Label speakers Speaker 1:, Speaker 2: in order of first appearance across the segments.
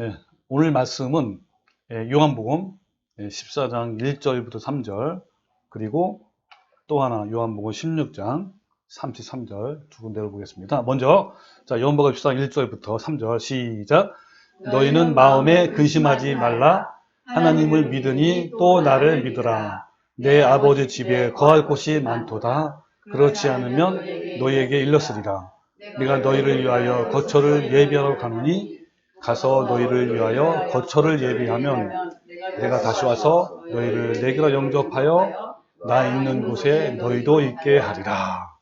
Speaker 1: 예, 오늘 말씀은 요한복음 14장 1절부터 3절, 그리고 또 하나 요한복음 16장 33절 두 군데를 보겠습니다. 먼저 요한복음 14장 1절부터 3절 시작. 너희는 마음에 근심하지 말라. 하나님을 믿으니 또 나를 믿으라. 내 아버지 집에 거할 곳이 많도다. 그렇지 않으면 너희에게 일렀으리라. 내가 너희를 위하여 거처를 예비하러 가노니 가서 너희를 위하여 거처를 예비하면 내가 다시 와서 너희를 내게로 영접하여 나 있는 곳에 너희도 있게 하리라.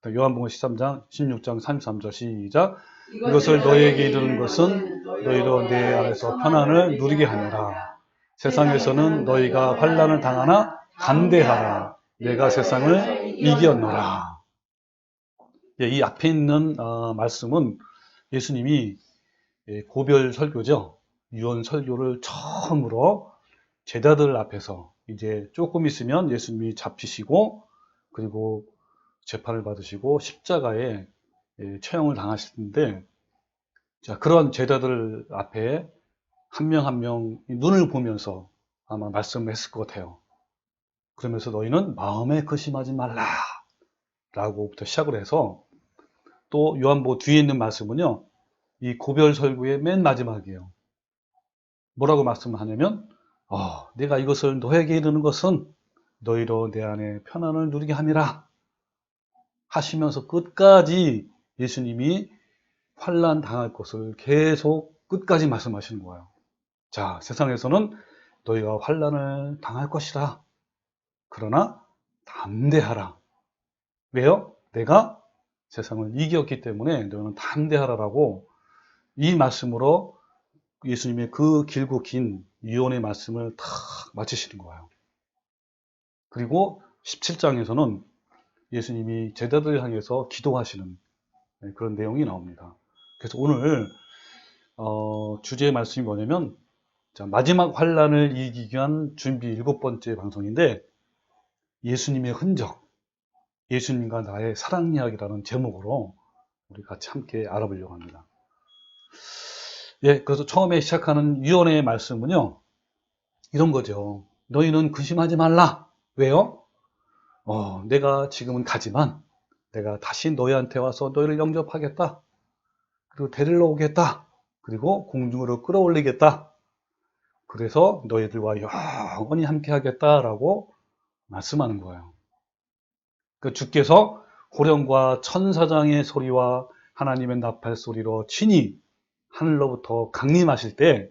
Speaker 1: 요한복음 13장 16장 33절 시작. 이것을 너희에게 이르는 것은 너희도 내 안에서 편안을 누리게 하느라. 세상에서는 너희가 환난을 당하나 담대하라. 내가 세상을 이겼노라. 이 앞에 있는 말씀은 예수님이 고별 설교죠. 유언 설교를 처음으로 제자들 앞에서 이제 조금 있으면 예수님이 잡히시고 그리고 재판을 받으시고 십자가에 처형을 당하실 텐데, 그런 제자들 앞에 한 명 한 명 눈을 보면서 아마 말씀을 했을 것 같아요. 그러면서 너희는 마음에 근심하지 말라 라고부터 시작을 해서, 또 요한복음 뒤에 있는 말씀은요, 이 고별 설교의 맨 마지막이에요. 뭐라고 말씀하냐면 내가 이것을 너에게 이르는 것은 너희로 내 안에 편안을 누리게 함이라 하시면서 끝까지 예수님이 환난 당할 것을 계속 끝까지 말씀하시는 거예요. 자, 세상에서는 너희가 환난을 당할 것이다. 그러나 담대하라. 왜요? 내가 세상을 이겼기 때문에 너희는 담대하라라고 이 말씀으로 예수님의 그 길고 긴 유언의 말씀을 탁 마치시는 거예요. 그리고 17장에서는 예수님이 제자들을 향해서 기도하시는 그런 내용이 나옵니다. 그래서 오늘 주제의 말씀이 뭐냐면, 마지막 환난을 이기기 위한 준비 7번째 방송인데, 예수님의 흔적, 예수님과 나의 사랑 이야기라는 제목으로 우리 같이 함께 알아보려고 합니다. 그래서 처음에 시작하는 유언의 말씀은요, 이런 거죠. 너희는 근심하지 말라. 왜요? 내가 지금은 가지만 내가 다시 너희한테 와서 너희를 영접하겠다. 그리고 데리러 오겠다. 그리고 공중으로 끌어올리겠다. 그래서 너희들과 영원히 함께 하겠다라고 말씀하는 거예요. 주께서 호령과 천사장의 소리와 하나님의 나팔 소리로 친히 하늘로부터 강림하실 때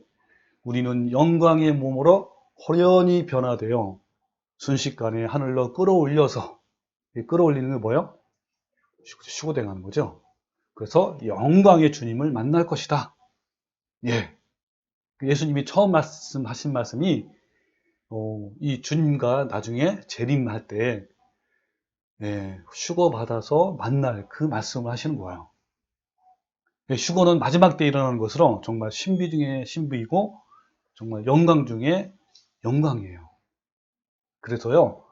Speaker 1: 우리는 영광의 몸으로 호련히 변화되어 순식간에 하늘로 끌어올려서, 끌어올리는 게 뭐예요? 휴거돼가는 거죠. 그래서 영광의 주님을 만날 것이다. 예수님이 처음 말씀하신 말씀이 이 주님과 나중에 재림할 때 휴거 받아서 만날 그 말씀을 하시는 거예요. 휴거는 마지막 때 일어나는 것으로 정말 신비 중에 신비이고 정말 영광 중에 영광이에요. 그래서요,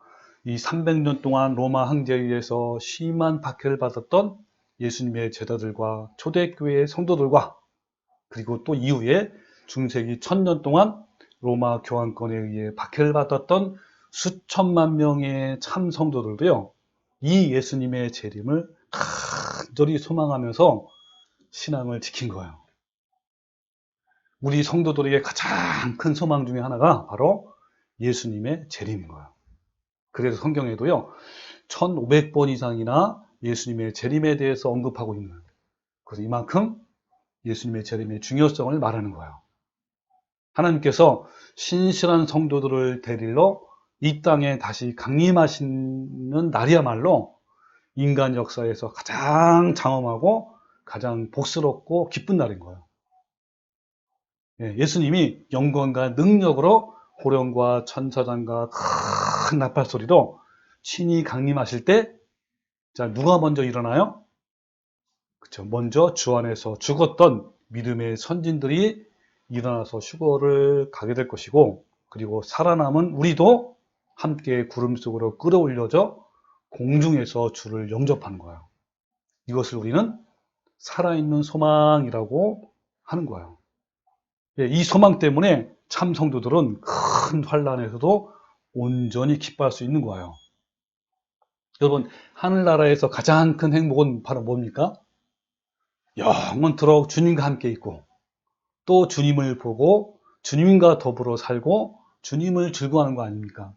Speaker 1: 이 300년 동안 로마 황제에 의해서 심한 박해를 받았던 예수님의 제자들과 초대교회의 성도들과, 그리고 또 이후에 중세기 1000년 동안 로마 교황권에 의해 박해를 받았던 수천만 명의 참 성도들도요, 이 예수님의 재림을 간절히 소망하면서 신앙을 지킨 거예요. 우리 성도들에게 가장 큰 소망 중에 하나가 바로 예수님의 재림인 거예요. 그래서 성경에도요, 1500번 이상이나 예수님의 재림에 대해서 언급하고 있는, 그래서 이만큼 예수님의 재림의 중요성을 말하는 거예요. 하나님께서 신실한 성도들을 데리러 이 땅에 다시 강림하시는 날이야말로 인간 역사에서 가장 장엄하고 가장 복스럽고 기쁜 날인 거예요. 예수님이 영광과 능력으로 호령과 천사장과 큰 나팔 소리로 친히 강림하실 때, 누가 먼저 일어나요? 그렇죠. 먼저 주 안에서 죽었던 믿음의 선진들이 일어나서 휴거를 가게 될 것이고, 그리고 살아남은 우리도 함께 구름 속으로 끌어올려져 공중에서 주를 영접하는 거예요. 이것을 우리는 살아있는 소망이라고 하는 거예요. 이 소망 때문에 참 성도들은 큰 환난에서도 온전히 기뻐할 수 있는 거예요. 여러분, 하늘나라에서 가장 큰 행복은 바로 뭡니까? 영원토록 주님과 함께 있고, 또 주님을 보고 주님과 더불어 살고 주님을 즐거워하는 거 아닙니까?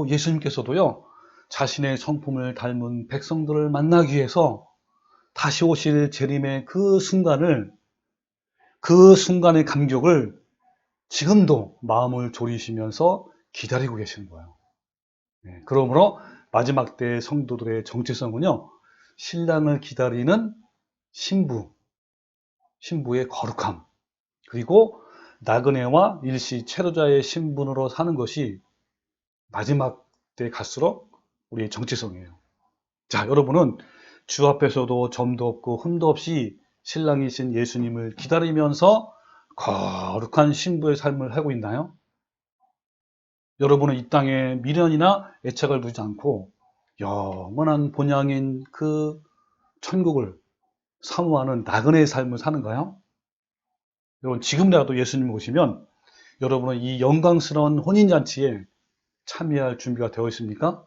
Speaker 1: 예수님께서도요, 자신의 성품을 닮은 백성들을 만나기 위해서 다시 오실 재림의 그 순간의 감격을 지금도 마음을 졸이시면서 기다리고 계시는 거예요. 그러므로 마지막 때 성도들의 정체성은요, 신랑을 기다리는 신부의 거룩함, 그리고 나그네와 일시 체류자의 신분으로 사는 것이 마지막 때 갈수록 우리의 정체성이에요. 자, 여러분은 주 앞에서도 점도 없고 흠도 없이 신랑이신 예수님을 기다리면서 거룩한 신부의 삶을 하고 있나요? 여러분은 이 땅에 미련이나 애착을 두지 않고 영원한 본향인 그 천국을 사모하는 나그네의 삶을 사는가요? 여러분, 지금이라도 예수님 오시면 여러분은 이 영광스러운 혼인잔치에 참여할 준비가 되어 있습니까?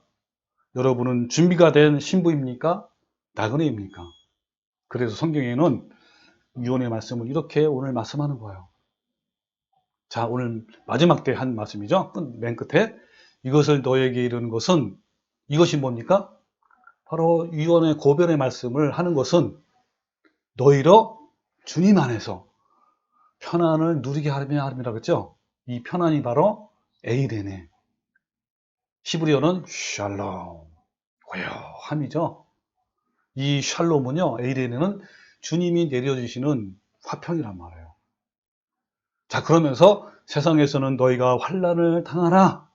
Speaker 1: 여러분은 준비가 된 신부입니까? 나그네입니까? 그래서 성경에는 유언의 말씀을 이렇게 오늘 말씀하는 거예요. 자, 오늘 마지막 때 한 말씀이죠. 맨 끝에 이것을 너에게 이르는 것은, 이것이 뭡니까? 바로 유언의 고변의 말씀을 하는 것은 너희로 주님 안에서 편안을 누리게 하려 함이라고 했죠. 이 편안이 바로 에이레네, 히브리어는 샬롬, 고요함이죠. 이 샬롬은요, 에이레네는 주님이 내려주시는 화평이란 말이에요. 자, 그러면서 세상에서는 너희가 환난을 당하라.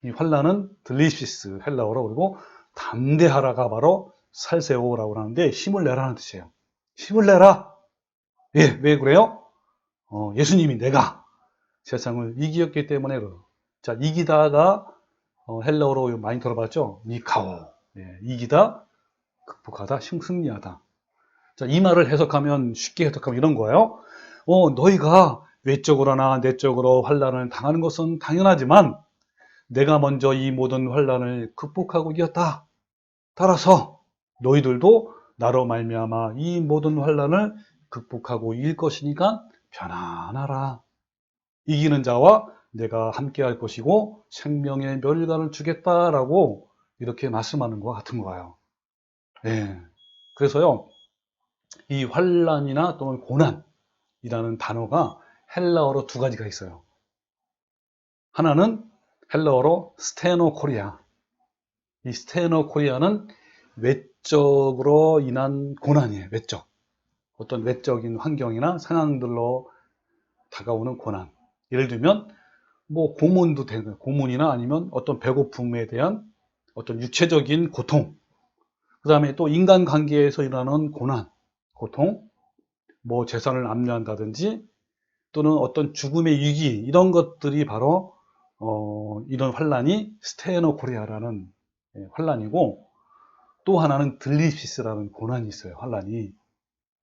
Speaker 1: 이 환난은 들리시스, 헬라어로, 그리고 담대하라가 바로 살세오라고 하는데 힘을 내라는 뜻이에요. 힘을 내라. 예, 왜 그래요? 예수님이 내가 세상을 이기었기 때문에 그래요. 자, 이기다가 헬라어로 많이 들어봤죠? 니카오. 예, 이기다, 극복하다, 승리하다. 자, 이 말을 해석하면, 쉽게 해석하면 이런 거예요. 너희가 외적으로나 내적으로 환난을 당하는 것은 당연하지만 내가 먼저 이 모든 환난을 극복하고 이겼다. 따라서 너희들도 나로 말미암아 이 모든 환난을 극복하고 이길 것이니까 편안하라. 이기는 자와 내가 함께할 것이고 생명의 멸관을 주겠다라고 이렇게 말씀하는 것 같은 거예요. 네. 그래서요, 이 환난이나 또는 고난이라는 단어가 헬라어로 두 가지가 있어요. 하나는 헬라어로 스테노코리아. 이 스테노코리아는 외적으로 인한 고난이에요. 외적. 어떤 외적인 환경이나 상황들로 다가오는 고난. 예를 들면 고문도 되는 거예요. 고문이나 아니면 어떤 배고픔에 대한 어떤 육체적인 고통. 그 다음에 또 인간관계에서 일어나는 고난, 고통, 재산을 압류한다든지 또는 어떤 죽음의 위기, 이런 것들이 바로 이런 환란이 스테노코리아라는 환란이고, 또 하나는 들립시스라는 고난이 있어요. 환란이.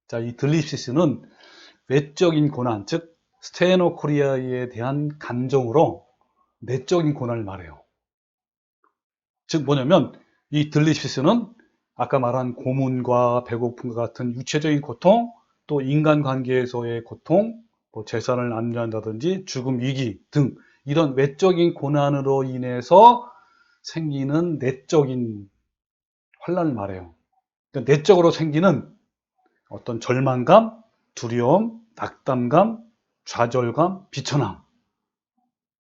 Speaker 1: 자, 이 들립시스는 외적인 고난, 즉 스테노코리아에 대한 감정으로 내적인 고난을 말해요. 즉 뭐냐면 이 들립시스는 아까 말한 고문과 배고픔과 같은 육체적인 고통, 또 인간관계에서의 고통, 재산을 압류한다든지 죽음 위기 등 이런 외적인 고난으로 인해서 생기는 내적인 환난을 말해요. 그러니까 내적으로 생기는 어떤 절망감, 두려움, 낙담감, 좌절감, 비천함,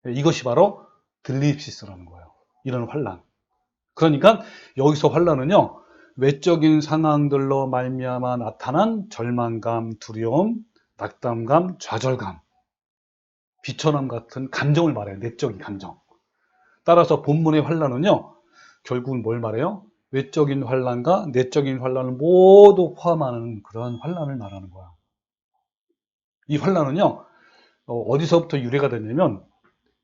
Speaker 1: 이것이 바로 들립시스라는 거예요. 이런 환난. 그러니까 여기서 환난은요, 외적인 상황들로 말미암아 나타난 절망감, 두려움, 낙담감, 좌절감, 비천함 같은 감정을 말해요. 내적인 감정. 따라서 본문의 환난은요, 결국은 뭘 말해요? 외적인 환난과 내적인 환난을 모두 포함하는 그러한 환난을 말하는 거야. 이 환난은요, 어디서부터 유래가 됐냐면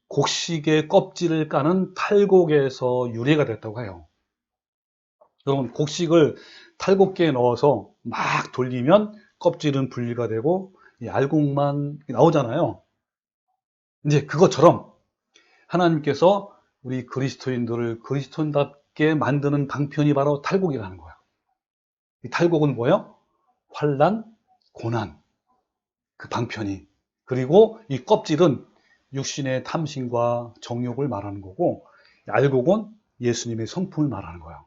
Speaker 1: 곡식의 껍질을 까는 탈곡에서 유래가 됐다고 해요. 여러분, 곡식을 탈곡기에 넣어서 막 돌리면 껍질은 분리가 되고 이 알곡만 나오잖아요. 이제 그것처럼 하나님께서 우리 그리스도인들을 그리스도인답게 만드는 방편이 바로 탈곡이라는 거예요. 이 탈곡은 뭐예요? 환난, 고난, 그 방편이. 그리고 이 껍질은 육신의 탐심과 정욕을 말하는 거고, 알곡은 예수님의 성품을 말하는 거예요.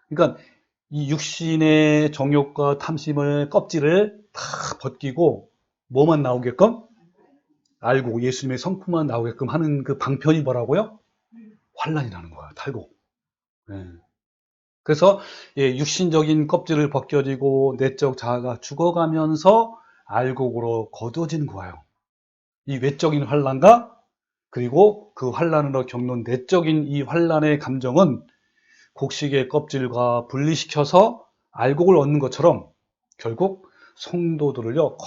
Speaker 1: 그러니까 이 육신의 정욕과 탐심을 껍질을 다 벗기고 뭐만 나오게끔? 알곡, 예수님의 성품만 나오게끔 하는 그 방편이 뭐라고요? 환난이라는 거예요. 탈곡. 네. 그래서 육신적인 껍질을 벗겨지고 내적 자아가 죽어가면서 알곡으로 거두어지는 거예요. 이 외적인 환난과 그리고 그 환난으로 겪는 내적인 이 환난의 감정은 곡식의 껍질과 분리시켜서 알곡을 얻는 것처럼 결국 성도들을요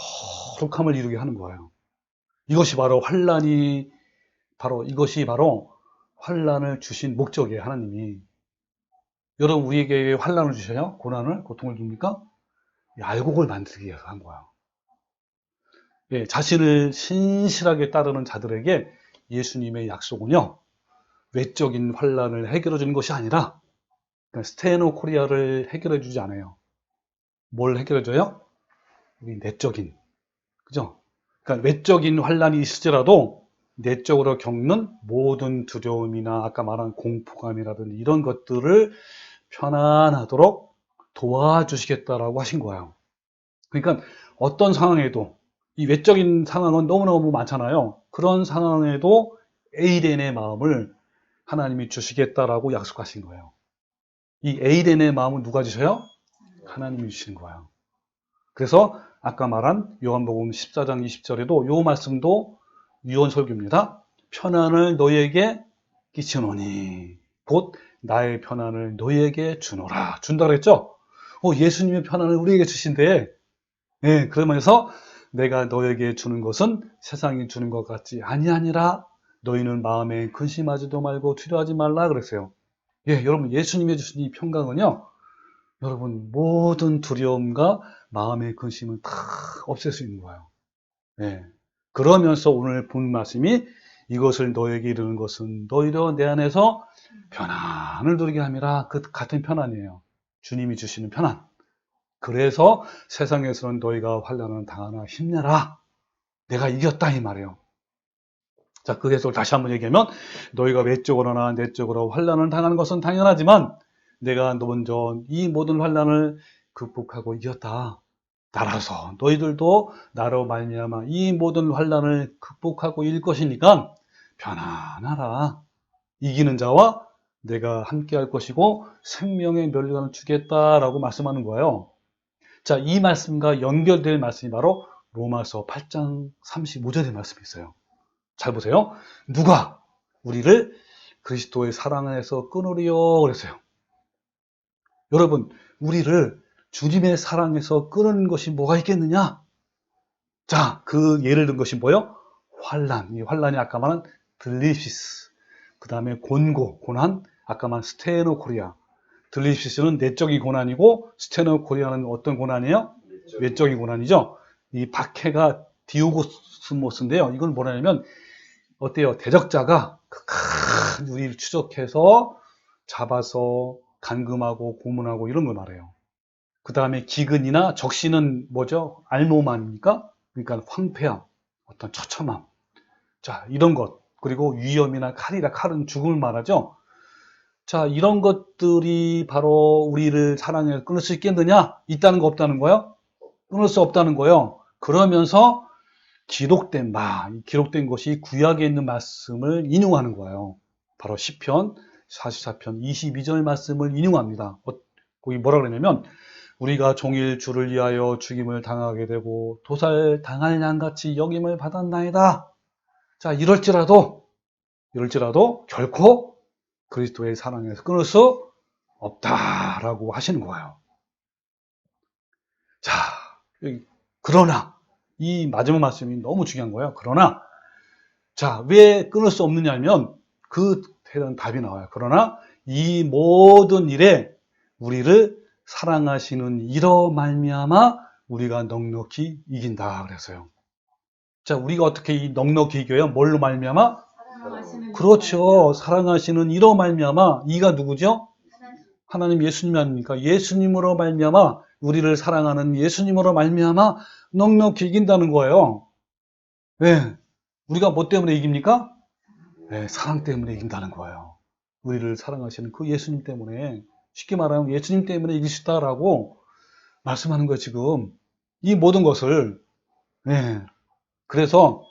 Speaker 1: 거룩함을 이루게 하는 거예요. 이것이 바로 환난을 주신 목적이에요. 하나님이. 여러분, 우리에게 환난을 주셔요? 고난을, 고통을 줍니까? 알곡을 만들기 위해서 한 거예요. 자신을 신실하게 따르는 자들에게 예수님의 약속은요, 외적인 환난을 해결해 주는 것이 아니라, 스테노 코리아를 해결해 주지 않아요. 뭘 해결해 줘요? 우리 내적인, 그죠? 그러니까 외적인 환난이 있을지라도 내적으로 겪는 모든 두려움이나 아까 말한 공포감이라든지 이런 것들을 편안하도록 도와주시겠다라고 하신 거예요. 그러니까 어떤 상황에도 이 외적인 상황은 너무너무 많잖아요. 그런 상황에도 에이덴의 마음을 하나님이 주시겠다라고 약속하신 거예요. 이 에이덴의 마음은 누가 주셔요? 하나님이 주시는 거예요. 그래서 아까 말한 요한복음 14장 20절에도 요 말씀도 유언설교입니다. 편안을 너희에게 끼치노니 곧 나의 편안을 너희에게 주노라. 준다 그랬죠? 예수님의 편안을 우리에게 주신대. 그러면서 내가 너에게 주는 것은 세상이 주는 것 같지 아니하니라. 너희는 마음에 근심하지도 말고 두려워하지 말라 그랬어요. 여러분, 예수님이 주신 이 평강은요, 여러분 모든 두려움과 마음의 근심을 다 없앨 수 있는 거예요. 그러면서 오늘 본 말씀이 이것을 너에게 이르는 것은 너희도 내 안에서 편안을 누리게 함이라. 그 같은 편안이에요. 주님이 주시는 편안. 그래서 세상에서는 너희가 환난을 당하나 힘내라. 내가 이겼다 이 말이에요. 자, 그 해석을 다시 한번 얘기하면 너희가 외적으로나 내적으로 환난을 당하는 것은 당연하지만 내가 먼저 이 모든 환난을 극복하고 이겼다. 따라서 너희들도 나로 말미암아 이 모든 환난을 극복하고 이길 것이니까 편안하라. 이기는 자와 내가 함께 할 것이고 생명의 면류관을 주겠다라고 말씀하는 거예요. 자, 이 말씀과 연결될 말씀이 바로 로마서 8장 35절의 말씀이 있어요. 잘 보세요. 누가 우리를 그리스도의 사랑 안에서 끊으리요 그랬어요. 여러분, 우리를 주님의 사랑에서 끊는 것이 뭐가 있겠느냐? 자, 그 예를 든 것이 뭐예요? 환난. 이 환난이 아까 말한 들리시스, 그 다음에 고난, 아까 말한 스테노 코리아. 들리시스는 내적인 고난이고 스테노 코리아는 어떤 고난이에요? 외적인 고난이죠. 이 박해가 디오고스모스인데요. 이건 뭐냐면 어때요? 대적자가 큰 우리를 추적해서 잡아서 감금하고 고문하고 이런 걸 말해요. 그 다음에 기근이나 적시는 뭐죠? 알모만입니까? 그러니까 황폐함, 어떤 처참함. 자, 이런 것. 그리고 위험이나 칼은 죽음을 말하죠. 자, 이런 것들이 바로 우리를 사랑에 끊을 수 있겠느냐? 있다는 거 없다는 거예요? 끊을 수 없다는 거예요. 그러면서 기록된 것이 구약에 있는 말씀을 인용하는 거예요. 바로 시편 44편 22절 말씀을 인용합니다. 거기 뭐라 그러냐면 우리가 종일 주를 위하여 죽임을 당하게 되고 도살 당할 양같이 여김을 받았나이다. 자, 이럴지라도 결코 그리스도의 사랑에서 끊을 수 없다라고 하시는 거예요. 자, 그러나 이 마지막 말씀이 너무 중요한 거예요. 그러나 자, 왜 끊을 수 없느냐면 그 대단 답이 나와요. 그러나 이 모든 일에 우리를 사랑하시는 이로 말미암아 우리가 넉넉히 이긴다 그랬어요. 자, 우리가 어떻게 이 넉넉히 이겨요? 뭘로 말미암아? 그렇죠. 사랑하시는 이로 말미암아. 이가 누구죠? 하나님 예수님 아닙니까? 예수님으로 말미암아 우리를 사랑하는 예수님으로 말미암아 넉넉히 이긴다는 거예요. 왜? 우리가 뭐 때문에 이깁니까? 네, 사랑 때문에 이긴다는 거예요. 우리를 사랑하시는 그 예수님 때문에, 쉽게 말하면 예수님 때문에 이길 수 있다라고 말씀하는 거예요, 지금. 이 모든 것을. 네. 그래서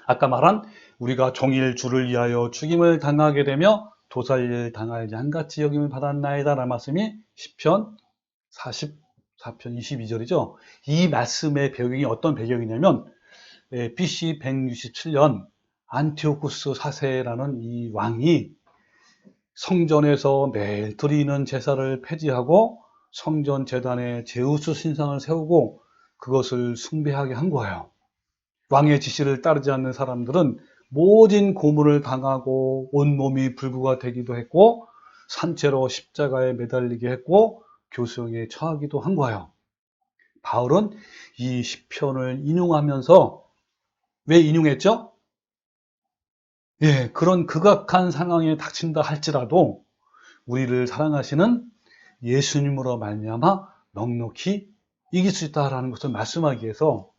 Speaker 1: 아까 말한 우리가 종일 주를 위하여 죽임을 당하게 되며 도살을 당할 양같이 여김을 받았나이다 라는 말씀이 시편 44편 22절이죠. 이 말씀의 배경이 어떤 배경이냐면 BC 167년 안티오쿠스 4세라는 이 왕이 성전에서 매일 드리는 제사를 폐지하고 성전 제단에 제우스 신상을 세우고 그것을 숭배하게 한 거예요. 왕의 지시를 따르지 않는 사람들은 모진 고문을 당하고 온몸이 불구가 되기도 했고 산채로 십자가에 매달리게 했고 교수형에 처하기도 한 거예요. 바울은 이 시편을 인용하면서 왜 인용했죠? 예, 그런 극악한 상황에 닥친다 할지라도 우리를 사랑하시는 예수님으로 말미암아 넉넉히 이길 수 있다라는 것을 말씀하기 위해서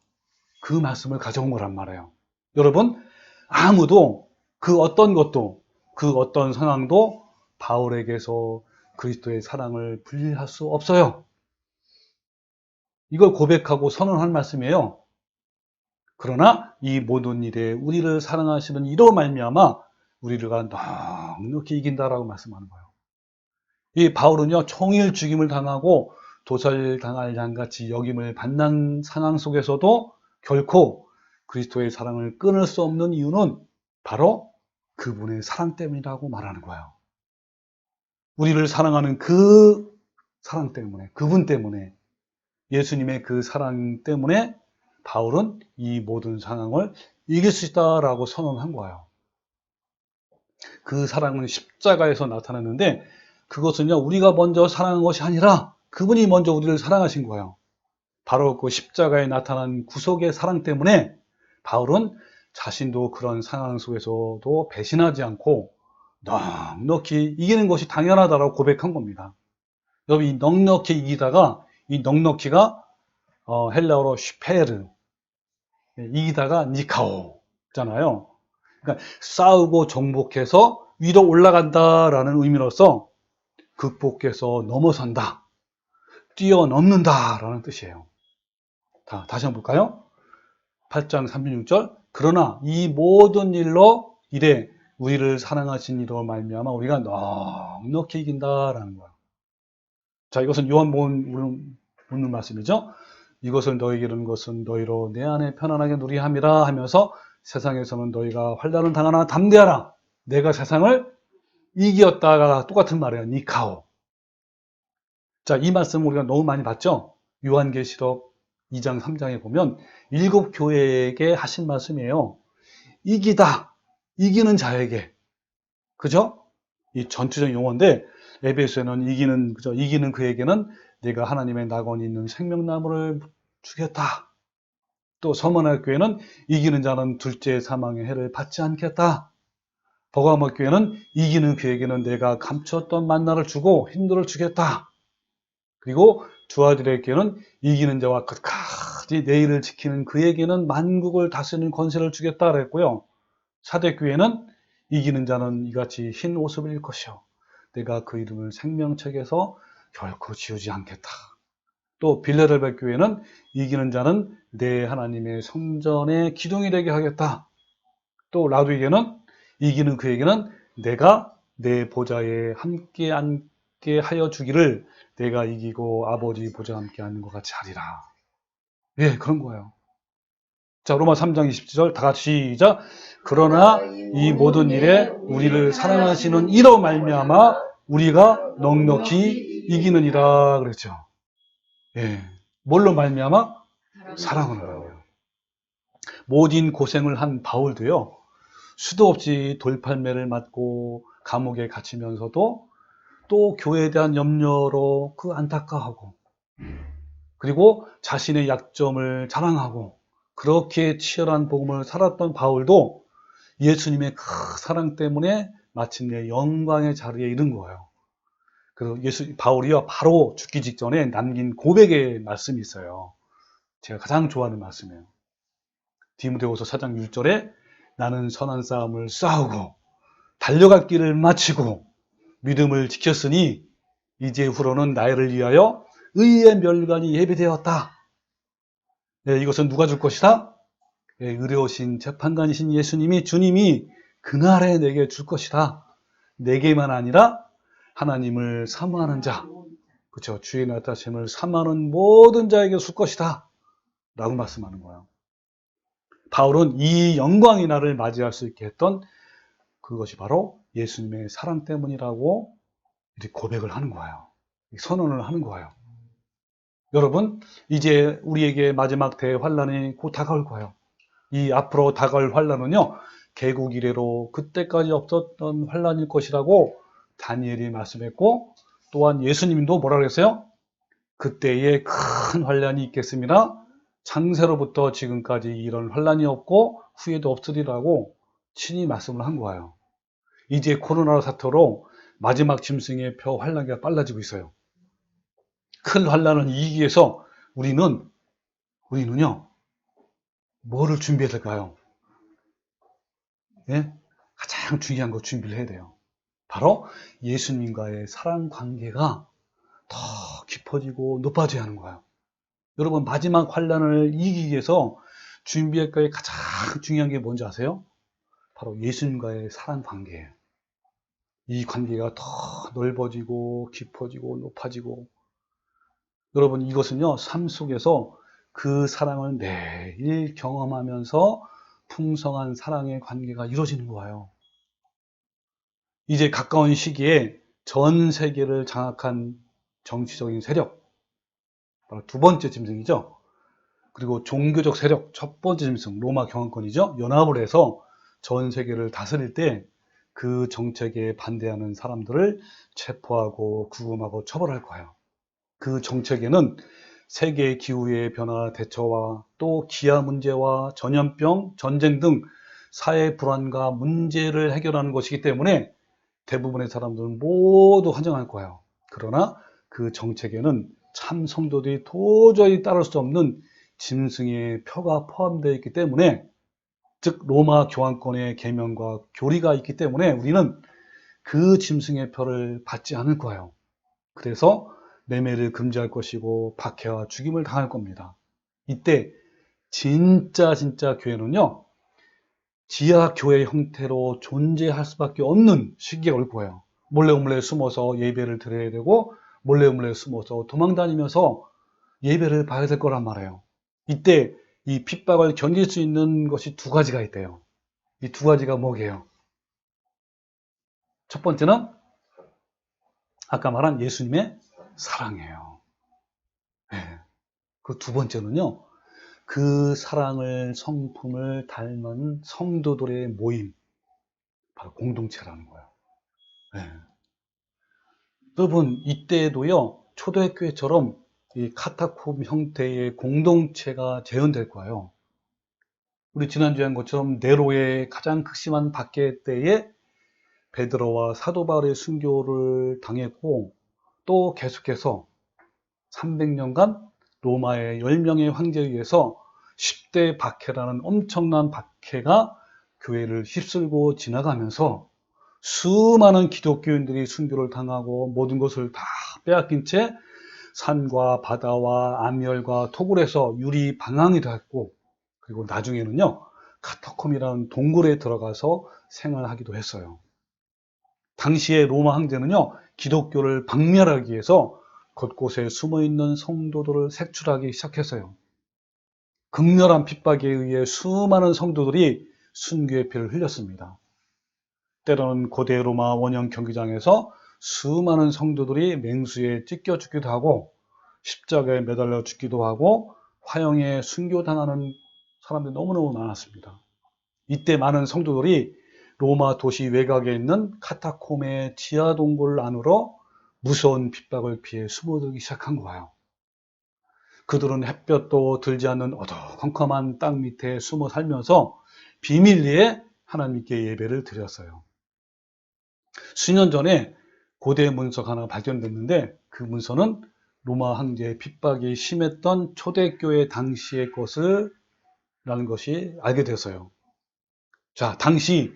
Speaker 1: 그 말씀을 가져온 거란 말이에요. 여러분, 아무도 그 어떤 것도 그 어떤 상황도 바울에게서 그리스도의 사랑을 분리할 수 없어요. 이걸 고백하고 선언한 말씀이에요. 그러나 이 모든 일에 우리를 사랑하시는 이로 말미암아 우리가 넉넉히 이긴다라고 말씀하는 거예요. 이 바울은요, 총일 죽임을 당하고 도살당할 양같이 여김을 받는 상황 속에서도 결코 그리스도의 사랑을 끊을 수 없는 이유는 바로 그분의 사랑 때문이라고 말하는 거예요. 우리를 사랑하는 그 사랑 때문에, 그분 때문에, 예수님의 그 사랑 때문에 바울은 이 모든 상황을 이길 수 있다라고 선언한 거예요. 그 사랑은 십자가에서 나타났는데 그것은요, 우리가 먼저 사랑한 것이 아니라 그분이 먼저 우리를 사랑하신 거예요. 바로 그 십자가에 나타난 구속의 사랑 때문에 바울은 자신도 그런 상황 속에서도 배신하지 않고 넉넉히 이기는 것이 당연하다고 고백한 겁니다. 여러분, 이 넉넉히 이기다가, 이 넉넉히가 헬라어로 슈페르, 이기다가 니카오잖아요. 그러니까 싸우고 정복해서 위로 올라간다라는 의미로서 극복해서 넘어선다, 뛰어넘는다라는 뜻이에요. 다시 한번 볼까요? 8장 36절. 그러나 이 모든 일에 우리를 사랑하신 이로 말미암아 우리가 넉넉히 이긴다라는 거예요. 자, 이것은 요한복음 묻는 말씀이죠. 이것을 너에게 이르는 것은 너희로 내 안에 편안하게 누리함이라 하면서 세상에서는 너희가 환난을 당하나 담대하라. 내가 세상을 이겼다가 똑같은 말이에요. 니카오. 자, 이 말씀 우리가 너무 많이 봤죠? 요한계시록 2장, 3장에 보면 7 교회에게 하신 말씀이에요. 이기는 자에게. 그죠? 이 전투적 용어인데, 에베소에는 이기는 그에게는 내가 하나님의 낙원이 있는 생명나무를 주겠다. 또 서머나 교회는 이기는 자는 둘째 사망의 해를 받지 않겠다. 버가모 교회는 이기는 그에게는 내가 감추었던 만나를 주고 힌도를 주겠다. 그리고 두아디레에게는 이기는 자와 끝까지 내일을 지키는 그에게는 만국을 다스리는 권세를 주겠다 그랬고요. 사대교회는 이기는 자는 이같이 흰 옷을 입을 것이요 내가 그 이름을 생명책에서 결코 지우지 않겠다. 또 빌레델베 교회는 이기는 자는 내 하나님의 성전의 기둥이 되게 하겠다. 또 라두이게는 이기는 그에게는 내가 내 보좌에 함께 앉게 하여 주기를 내가 이기고 아버지 보좌와 함께 앉는 것 같이 하리라. 예, 그런 거예요. 자, 로마 3장 27절 다 같이 시작. 그러나 이 모든 일에 우리를 사랑하시는 이로 말미암아 우리가 넉넉히 이기느니라 그랬죠. 예, 뭘로 말미암아? 사랑으로 말미암아. 모진 고생을 한 바울도요. 수도 없이 돌팔매를 맞고 감옥에 갇히면서도 또 교회에 대한 염려로 그 안타까워하고 그리고 자신의 약점을 자랑하고 그렇게 치열한 복음을 살았던 바울도 예수님의 그 사랑 때문에 마침내 영광의 자리에 이른 거예요. 그래서 바울이요, 바로 죽기 직전에 남긴 고백의 말씀이 있어요. 제가 가장 좋아하는 말씀이에요. 디모데후서 4장 6절에 나는 선한 싸움을 싸우고 달려갈 길을 마치고 믿음을 지켰으니 이제후로는 나를 위하여 의의 멸관이 예비되었다. 네, 이것은 누가 줄 것이다? 네, 의로우신 재판관이신 예수님이, 주님이 그날에 내게 줄 것이다. 내게만 아니라 하나님을 사모하는 자, 그렇죠? 주의 나타심을 사모하는 모든 자에게 줄 것이다 라고 말씀하는 거예요. 바울은 이 영광의 날을 맞이할 수 있게 했던 그것이 바로 예수님의 사랑 때문이라고 이렇게 고백을 하는 거예요. 선언을 하는 거예요. 여러분, 이제 우리에게 마지막 대환란이 곧 다가올 거예요. 이 앞으로 다가올 환란은요, 개국 이래로 그때까지 없었던 환란일 것이라고 다니엘이 말씀했고, 또한 예수님도 뭐라 그랬어요? 그때에 큰 환란이 있겠습니다. 창세로부터 지금까지 이런 환란이 없고 후에도 없으리라고 친히 말씀을 한 거예요. 이제 코로나 사태로 마지막 짐승의 표 환란기가 빨라지고 있어요. 큰 환란을 이기기 위해서 우리는요, 뭐를 준비해야 될까요? 예? 가장 중요한 거 준비를 해야 돼요. 바로 예수님과의 사랑 관계가 더 깊어지고 높아져야 하는 거예요. 여러분, 마지막 환란을 이기기 위해서 준비할 거에 가장 중요한 게 뭔지 아세요? 바로 예수님과의 사랑 관계예요. 이 관계가 더 넓어지고 깊어지고 높아지고, 여러분, 이것은요, 삶 속에서 그 사랑을 매일 경험하면서 풍성한 사랑의 관계가 이루어지는 거예요. 이제 가까운 시기에 전 세계를 장악한 정치적인 세력, 바로 두 번째 짐승이죠. 그리고 종교적 세력, 첫 번째 짐승, 로마 경환권이죠. 연합을 해서 전 세계를 다스릴 때 그 정책에 반대하는 사람들을 체포하고 구금하고 처벌할 거예요. 그 정책에는 세계 기후의 변화 대처와 또 기아 문제와 전염병, 전쟁 등 사회 불안과 문제를 해결하는 것이기 때문에 대부분의 사람들은 모두 환영할 거예요. 그러나 그 정책에는 참 성도들이 도저히 따를 수 없는 짐승의 표가 포함되어 있기 때문에, 즉 로마 교환권의 계명과 교리가 있기 때문에 우리는 그 짐승의 표를 받지 않을 거예요. 그래서 매매를 금지할 것이고 박해와 죽임을 당할 겁니다. 이때 진짜 교회는요, 지하 교회 형태로 존재할 수밖에 없는 시기가 올 거예요. 몰래 숨어서 예배를 드려야 되고 몰래 숨어서 도망다니면서 예배를 봐야 될 거란 말이에요. 이때 이 핍박을 견딜 수 있는 것이 두 가지가 있대요. 이 두 가지가 뭐게요? 첫 번째는 아까 말한 예수님의 사랑이에요. 네. 그 두 번째는요, 그 사랑을, 성품을 닮은 성도들의 모임, 바로 공동체라는 거예요. 네. 여러분, 이때에도요, 초대교회처럼 이 카타콤 형태의 공동체가 재현될 거예요. 우리 지난주에 한 것처럼 네로의 가장 극심한 박해 때에 베드로와 사도 바울의 순교를 당했고, 또 계속해서 300년간 로마의 10명의 황제에 의해서 10대 박해라는 엄청난 박해가 교회를 휩쓸고 지나가면서 수많은 기독교인들이 순교를 당하고 모든 것을 다 빼앗긴 채 산과 바다와 암열과 토굴에서 유리 방황이 되었고, 그리고 나중에는요, 카타콤이라는 동굴에 들어가서 생활하기도 했어요. 당시에 로마 황제는요, 기독교를 박멸하기 위해서 곳곳에 숨어있는 성도들을 색출하기 시작했어요. 극렬한 핍박에 의해 수많은 성도들이 순교의 피를 흘렸습니다. 때로는 고대 로마 원형 경기장에서 수많은 성도들이 맹수에 찢겨 죽기도 하고 십자가에 매달려 죽기도 하고 화형에 순교당하는 사람들이 너무너무 많았습니다. 이때 많은 성도들이 로마 도시 외곽에 있는 카타콤의 지하 동굴 안으로 무서운 핍박을 피해 숨어들기 시작한 거예요. 그들은 햇볕도 들지 않는 어두컴컴한 땅 밑에 숨어 살면서 비밀리에 하나님께 예배를 드렸어요. 수년 전에 고대 문서가 하나 발견됐는데 그 문서는 로마 황제의 핍박이 심했던 초대교회 당시의 것이라는 것이 알게 됐어요. 자, 당시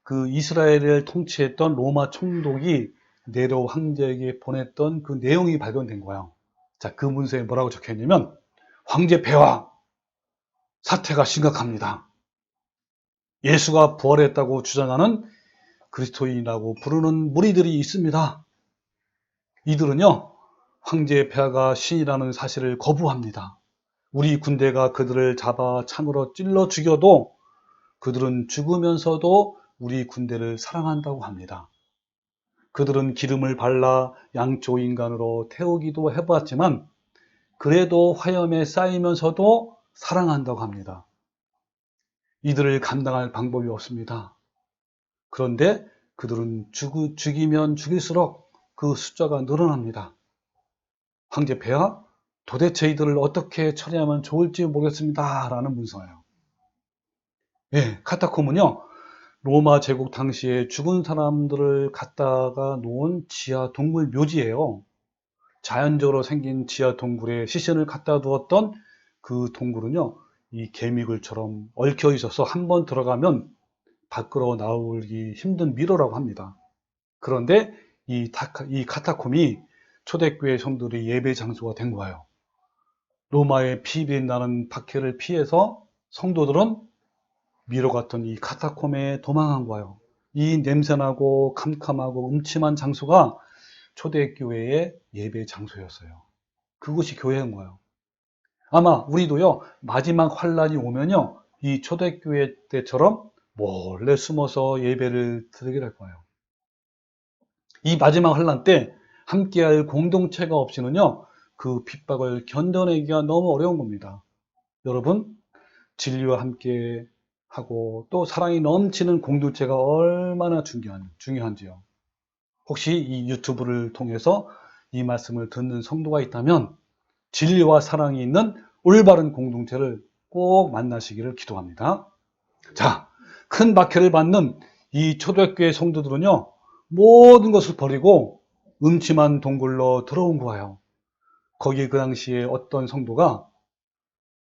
Speaker 1: 그 이스라엘을 통치했던 로마 총독이 네로 황제에게 보냈던 그 내용이 발견된 거예요. 자, 그 문서에 뭐라고 적혀있냐면 황제 폐하 사태가 심각합니다. 예수가 부활했다고 주장하는 그리스도인이라고 부르는 무리들이 있습니다. 이들은요, 황제 폐하가 신이라는 사실을 거부합니다. 우리 군대가 그들을 잡아 창으로 찔러 죽여도 그들은 죽으면서도 우리 군대를 사랑한다고 합니다. 그들은 기름을 발라 양초 인간으로 태우기도 해봤지만 그래도 화염에 쌓이면서도 사랑한다고 합니다. 이들을 감당할 방법이 없습니다. 그런데 그들은 죽이면 죽일수록 그 숫자가 늘어납니다. 황제 폐하, 도대체 이들을 어떻게 처리하면 좋을지 모르겠습니다. 라는 문서예요. 예, 카타콤은요, 로마 제국 당시에 죽은 사람들을 갖다가 놓은 지하 동굴 묘지예요. 자연적으로 생긴 지하 동굴에 시신을 갖다 두었던 그 동굴은요, 이 개미굴처럼 얽혀 있어서 한번 들어가면 밖으로 나오기 힘든 미로라고 합니다. 그런데 이 카타콤이 초대교회 성도들의 예배 장소가 된 거예요. 로마의 피비린 나는 박해를 피해서 성도들은 미로 같은 이 카타콤에 도망한 거예요. 이 냄새나고 캄캄하고 음침한 장소가 초대교회의 예배 장소였어요. 그것이 교회인 거예요. 아마 우리도요, 마지막 환란이 오면요, 이 초대교회 때처럼 몰래 숨어서 예배를 드리게 될 거예요. 이 마지막 환란 때 함께할 공동체가 없이는요, 그 핍박을 견뎌내기가 너무 어려운 겁니다. 여러분, 진리와 함께 하고 또 사랑이 넘치는 공동체가 얼마나 중요한지요. 혹시 이 유튜브를 통해서 이 말씀을 듣는 성도가 있다면 진리와 사랑이 있는 올바른 공동체를 꼭 만나시기를 기도합니다. 자, 큰 박해를 받는 이 초대교회 성도들은요, 모든 것을 버리고 음침한 동굴로 들어온 거예요. 거기에 그 당시에 어떤 성도가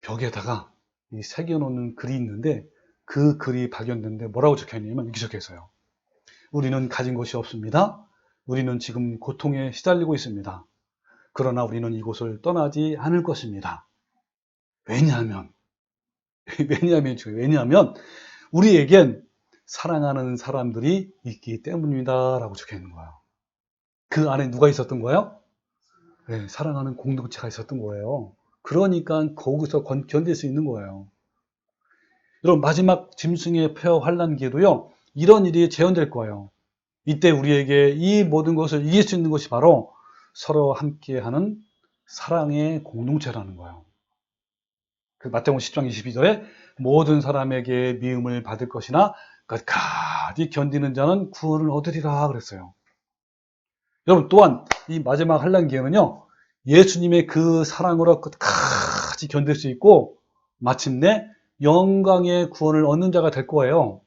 Speaker 1: 벽에다가 이 새겨놓는 글이 있는데 그 글이 발견됐는데 뭐라고 적혀있냐면 이렇게 적혀있어요. 우리는 가진 것이 없습니다. 우리는 지금 고통에 시달리고 있습니다. 그러나 우리는 이곳을 떠나지 않을 것입니다. 왜냐하면 우리에겐 사랑하는 사람들이 있기 때문입니다. 라고 적혀있는 거예요. 그 안에 누가 있었던 거예요? 네, 사랑하는 공동체가 있었던 거예요. 그러니까 거기서 견딜 수 있는 거예요. 여러분, 마지막 짐승의 폐허 환란기에도요, 이런 일이 재현될 거예요. 이때 우리에게 이 모든 것을 이길 수 있는 것이 바로 서로 함께하는 사랑의 공동체라는 거예요. 그 마태복음 10장 22절에 모든 사람에게 미움을 받을 것이나 끝까지 견디는 자는 구원을 얻으리라 그랬어요. 여러분, 또한 이 마지막 환란기에는요, 예수님의 그 사랑으로 끝까지 견딜 수 있고 마침내 영광의 구원을 얻는 자가 될 거예요.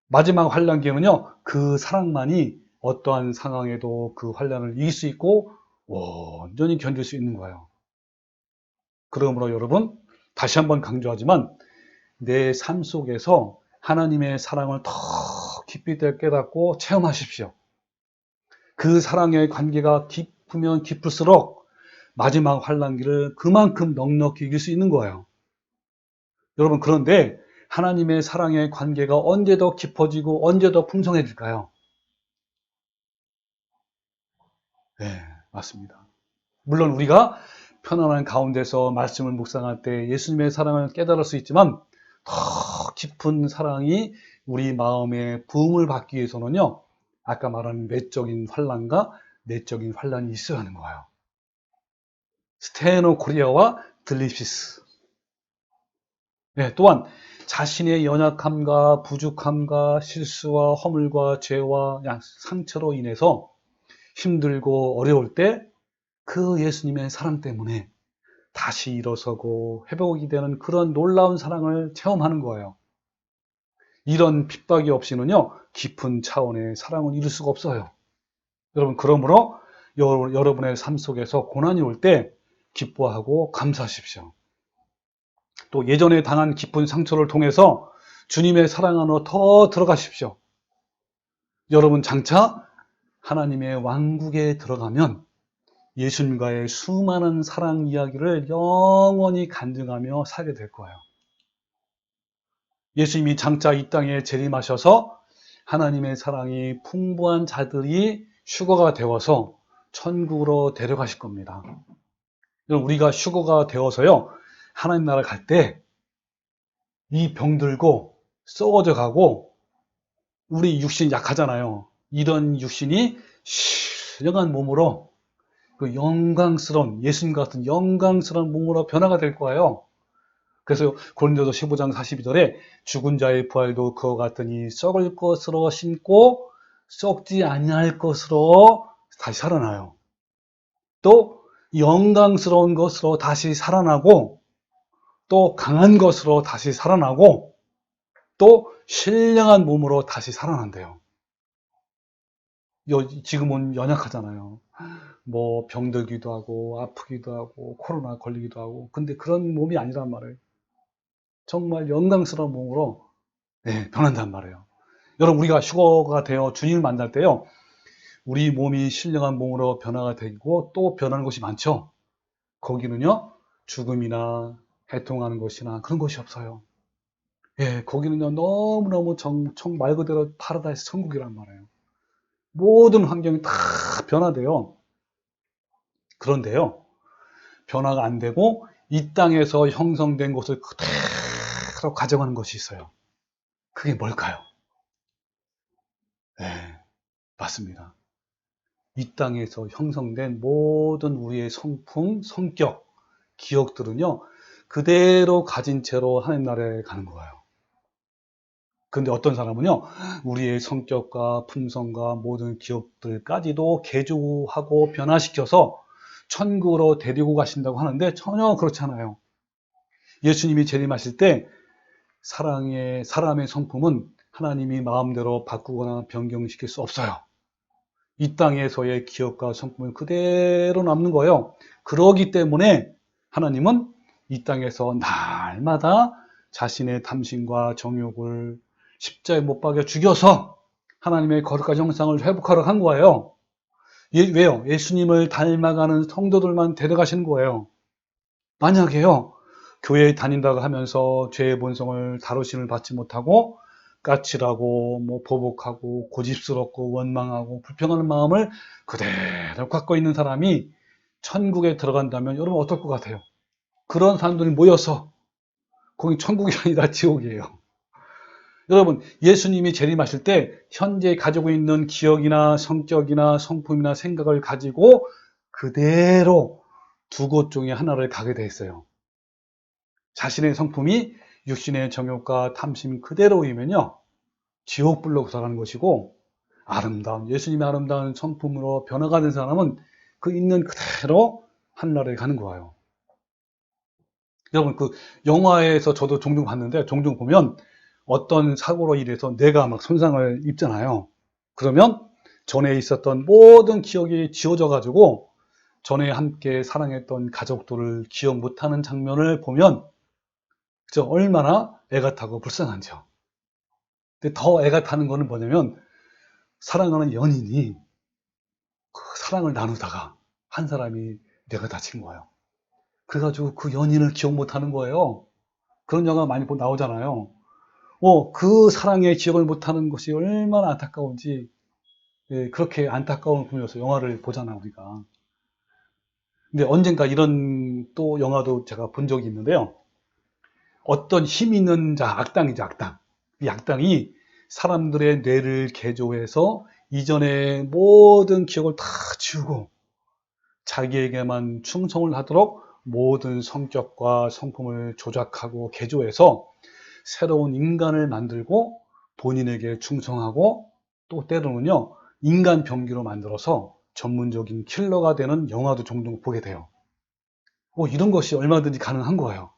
Speaker 1: 마지막 환란기에는요, 그 사랑만이 어떠한 상황에도 그 환란을 이길 수 있고 온전히 견딜 수 있는 거예요. 그러므로 여러분, 다시 한번 강조하지만 내 삶 속에서 하나님의 사랑을 더 깊이 깨닫고 체험하십시오. 그 사랑의 관계가 깊으면 깊을수록 마지막 환란기를 그만큼 넉넉히 이길 수 있는 거예요. 여러분, 그런데 하나님의 사랑의 관계가 언제 더 깊어지고 언제 더 풍성해질까요? 네, 맞습니다. 물론 우리가 편안한 가운데서 말씀을 묵상할 때 예수님의 사랑을 깨달을 수 있지만 더 깊은 사랑이 우리 마음에 부음을 받기 위해서는요, 아까 말한 외적인 환란과 내적인 환란이 있어야 하는 거예요. 스테노 코리아와 들립시스. 네, 또한 자신의 연약함과 부족함과 실수와 허물과 죄와 상처로 인해서 힘들고 어려울 때 그 예수님의 사랑 때문에 다시 일어서고 회복이 되는 그런 놀라운 사랑을 체험하는 거예요. 이런 핍박이 없이는요, 깊은 차원의 사랑을 이룰 수가 없어요. 여러분, 그러므로 여러분의 삶 속에서 고난이 올 때 기뻐하고 감사하십시오. 또 예전에 당한 깊은 상처를 통해서 주님의 사랑 안으로 더 들어가십시오. 여러분, 장차 하나님의 왕국에 들어가면 예수님과의 수많은 사랑 이야기를 영원히 간증하며 살게 될 거예요. 예수님이 장차 이 땅에 재림하셔서 하나님의 사랑이 풍부한 자들이 휴거가 되어서 천국으로 데려가실 겁니다. 우리가 휴거가 되어서요, 하나님 나라 갈 때 이 병들고 썩어져 가고 우리 육신이 약하잖아요. 이런 육신이 신령한 몸으로 그 영광스러운, 예수님 같은 영광스러운 몸으로 변화가 될 거예요. 그래서 고린도서 15장 42절에 죽은 자의 부활도 그와 같으니 썩을 것으로 심고 썩지 아니할 것으로 다시 살아나요. 또 영광스러운 것으로 다시 살아나고, 또 강한 것으로 다시 살아나고, 또 신령한 몸으로 다시 살아난대요. 지금은 연약하잖아요. 뭐 병들기도 하고 아프기도 하고 코로나 걸리기도 하고, 근데 그런 몸이 아니란 말이에요. 정말 영광스러운 몸으로 변한단 말이에요. 여러분, 우리가 휴거가 되어 주님을 만날 때요, 우리 몸이 신령한 몸으로 변화가 되고 또 변하는 것이 많죠. 거기는요, 죽음이나 해통하는 것이나 그런 것이 없어요. 거기는요, 너무너무 말 그대로 파라다이스 천국이란 말이에요. 모든 환경이 다 변화돼요. 그런데요, 변화가 안 되고 이 땅에서 형성된 것을 그대로 가져가는 것이 있어요. 그게 뭘까요? 맞습니다. 이 땅에서 형성된 모든 우리의 성품, 성격, 기억들은요, 그대로 가진 채로 하나님 나라에 가는 거예요. 근데 어떤 사람은요, 우리의 성격과 품성과 모든 기억들까지도 개조하고 변화시켜서 천국으로 데리고 가신다고 하는데 전혀 그렇지 않아요. 예수님이 재림하실 때 사람의 성품은 하나님이 마음대로 바꾸거나 변경시킬 수 없어요. 이 땅에서의 기억과 성품은 그대로 남는 거예요. 그러기 때문에 하나님은 이 땅에서 날마다 자신의 탐심과 정욕을 십자가에 못 박여 죽여서 하나님의 거룩한 형상을 회복하러 간 거예요. 왜요? 예수님을 닮아가는 성도들만 데려가시는 거예요. 만약에요, 교회에 다닌다고 하면서 죄의 본성을 다루심을 받지 못하고 까칠하고 보복하고 고집스럽고 원망하고 불평하는 마음을 그대로 갖고 있는 사람이 천국에 들어간다면 여러분 어떨 것 같아요? 그런 사람들이 모여서 거기 천국이 아니라 지옥이에요. 여러분, 예수님이 재림하실 때 현재 가지고 있는 기억이나 성격이나 성품이나 생각을 가지고 그대로 두 곳 중에 하나를 가게 돼 있어요. 자신의 성품이 육신의 정욕과 탐심 그대로이면요, 지옥불로 들어가는 것이고, 예수님의 아름다운 성품으로 변화가 된 사람은 그 있는 그대로 하늘나라에 가는 거예요. 여러분, 그 영화에서 저도 종종 봤는데, 종종 보면 어떤 사고로 인해서 뇌가 막 손상을 입잖아요. 그러면 전에 있었던 모든 기억이 지워져 가지고 전에 함께 사랑했던 가족들을 기억 못하는 장면을 보면 얼마나 애가 타고 불쌍한지요. 근데 더 애가 타는 거는 뭐냐면, 사랑하는 연인이 그 사랑을 나누다가 한 사람이 뇌가 다친 거예요. 그래가지고 그 연인을 기억 못하는 거예요. 그런 영화 많이 나오잖아요. 그 사랑의 기억을 못하는 것이 얼마나 안타까운지, 그렇게 안타까운 꿈이어서 영화를 보잖아요, 우리가. 근데 언젠가 이런 또 영화도 제가 본 적이 있는데요. 어떤 힘 있는 자, 악당이죠, 악당. 이 악당이 사람들의 뇌를 개조해서 이전의 모든 기억을 다 지우고 자기에게만 충성을 하도록 모든 성격과 성품을 조작하고 개조해서 새로운 인간을 만들고 본인에게 충성하고, 또 때로는요, 인간 병기로 만들어서 전문적인 킬러가 되는 영화도 종종 보게 돼요. 이런 것이 얼마든지 가능한 거예요.